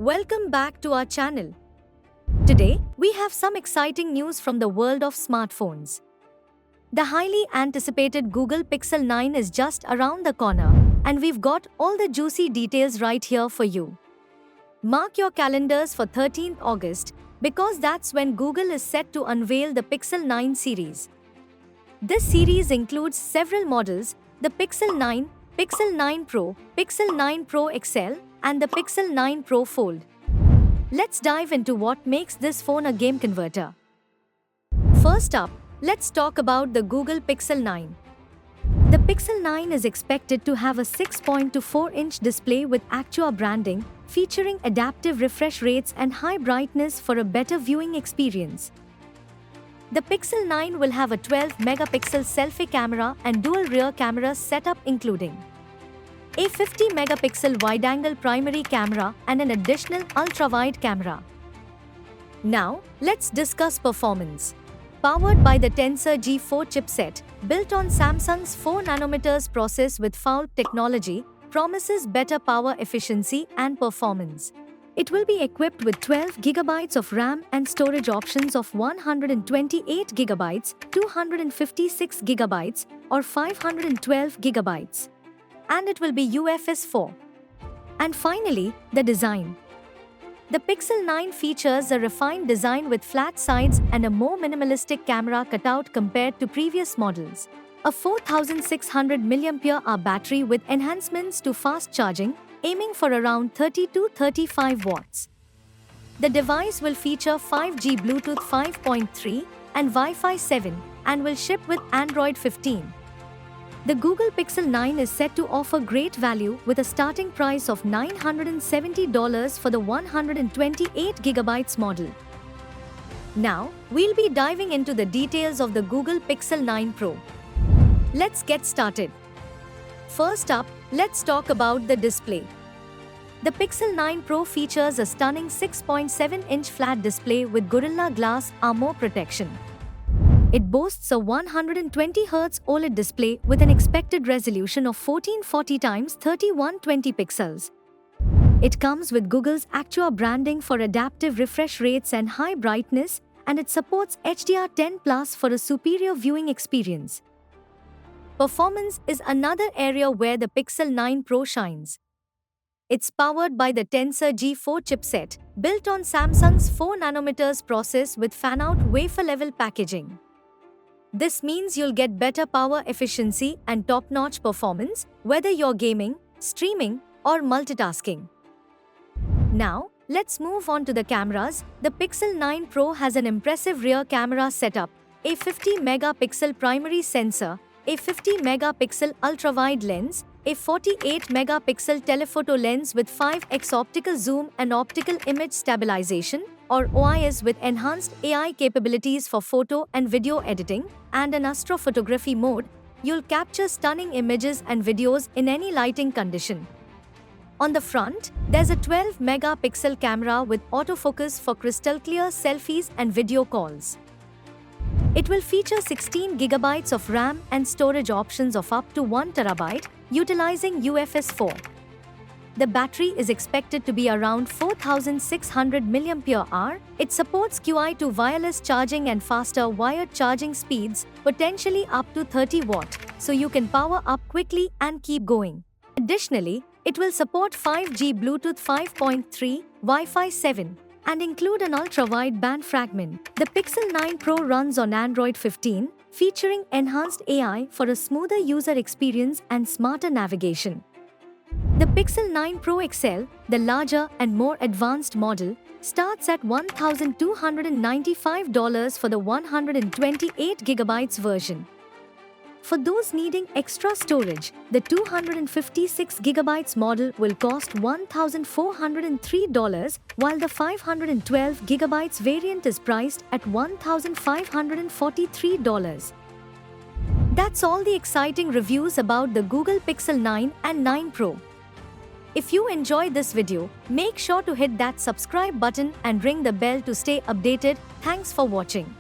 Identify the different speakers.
Speaker 1: Welcome back to our channel. Today, we have some exciting news from the world of smartphones. The highly anticipated Google Pixel 9 is just around the corner, and we've got all the juicy details right here for you. Mark your calendars for 13th August, because that's when Google is set to unveil the Pixel 9 series. This series includes several models: the Pixel 9, Pixel 9 Pro, Pixel 9 Pro XL, and the Pixel 9 Pro Fold. Let's dive into what makes this phone a game converter. First up, let's talk about the Google Pixel 9. The Pixel 9 is expected to have a 6.24-inch display with Actua branding, featuring adaptive refresh rates and high brightness for a better viewing experience. The Pixel 9 will have a 12-megapixel selfie camera and dual rear cameras setup, including a 50-megapixel wide-angle primary camera and an additional ultra-wide camera. Now, let's discuss performance. Powered by the Tensor G4 chipset, built on Samsung's 4nm process with FOUL technology, promises better power efficiency and performance. It will be equipped with 12GB of RAM and storage options of 128GB, 256GB, or 512GB. And it will be UFS 4. And finally, the design. The Pixel 9 features a refined design with flat sides and a more minimalistic camera cutout compared to previous models. A 4600 mAh battery with enhancements to fast charging, aiming for around 30 to 35 watts. The device will feature 5G Bluetooth 5.3 and Wi-Fi 7 and will ship with Android 15. The Google Pixel 9 is set to offer great value with a starting price of $970 for the 128GB model. Now, we'll be diving into the details of the Google Pixel 9 Pro. Let's get started. First up, let's talk about the display. The Pixel 9 Pro features a stunning 6.7-inch flat display with Gorilla Glass Armor protection. It boasts a 120Hz OLED display with an expected resolution of 1440x3120 pixels. It comes with Google's Actua branding for adaptive refresh rates and high brightness, and it supports HDR10+ for a superior viewing experience. Performance is another area where the Pixel 9 Pro shines. It's powered by the Tensor G4 chipset, built on Samsung's 4nm process with fan-out wafer-level packaging. This means you'll get better power efficiency and top-notch performance, whether you're gaming, streaming, or multitasking. Now, let's move on to the cameras. The Pixel 9 Pro has an impressive rear camera setup: a 50-megapixel primary sensor, a 50-megapixel ultra-wide lens, a 48-megapixel telephoto lens with 5x optical zoom and optical image stabilization, or OIS, with enhanced AI capabilities for photo and video editing, and an astrophotography mode. You'll capture stunning images and videos in any lighting condition. On the front, there's a 12-megapixel camera with autofocus for crystal-clear selfies and video calls. It will feature 16GB of RAM and storage options of up to 1TB, utilizing UFS 4. The battery is expected to be around 4600 mAh. It supports Qi2 wireless charging and faster wired charging speeds, potentially up to 30 watt, so you can power up quickly and keep going. Additionally, it will support 5G Bluetooth 5.3, Wi-Fi 7, and include an ultra-wide band fragment. The Pixel 9 Pro runs on Android 15, featuring enhanced AI for a smoother user experience and smarter navigation. The Pixel 9 Pro XL, the larger and more advanced model, starts at $1,295 for the 128GB version. For those needing extra storage, the 256GB model will cost $1,403, while the 512GB variant is priced at $1,543. That's all the exciting reviews about the Google Pixel 9 and 9 Pro. If you enjoyed this video, make sure to hit that subscribe button and ring the bell to stay updated. Thanks for watching.